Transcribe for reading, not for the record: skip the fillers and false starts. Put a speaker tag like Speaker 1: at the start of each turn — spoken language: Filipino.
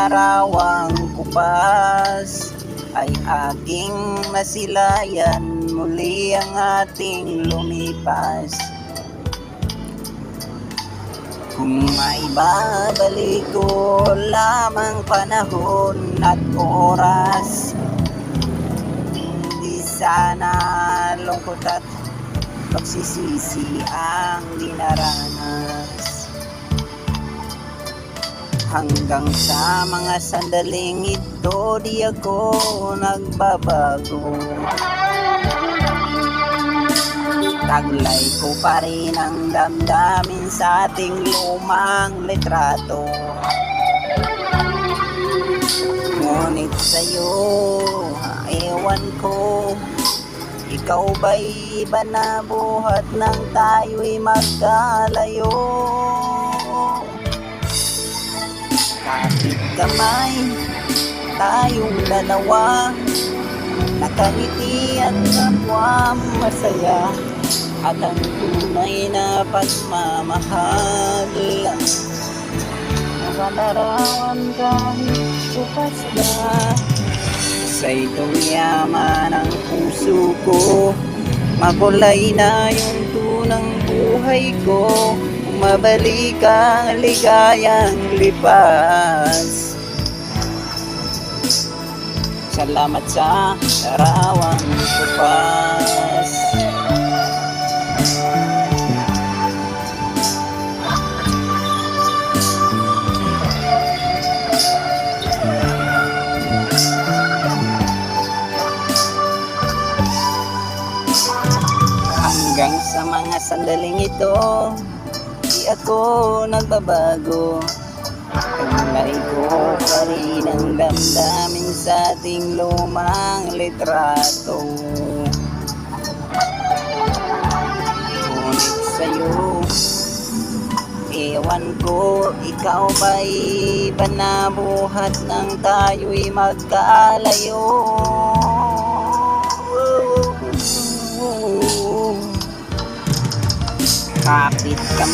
Speaker 1: larawang kupas ay ating masilayan, muli ang ating lumipas. Kung maibabalik ko lamang panahon at oras, hindi sana lungkot at pagsisisi ang dinaranas. Hanggang sa mga sandaling ito, di ako nagbabago. Taglay ko pa rin ang damdamin sa ating lumang litrato. Ngunit sa'yo, ewan ko, ikaw ba'y iba na buhat nang tayo'y magkalayo? Kapit kamay, tayong dalawa, nakangiti at kapwa masaya, at ang tunay na pagmamahal nakalarawan kahit bukas na. Sa itong yaman ng puso ko, makulay na yung tunang buhay ko. Mabalik ang ligayang lipas. Salamat sa larawang kupas. Hanggang sa mga sandaling ito, di ako nagbabago. Taglay ko pa rin ang damdamin sa ating lumang litrato. Ngunit sa'yo, ewan ko, ikaw ba'y iba na buhat nang tayo'y magkalayo? Kapit kamay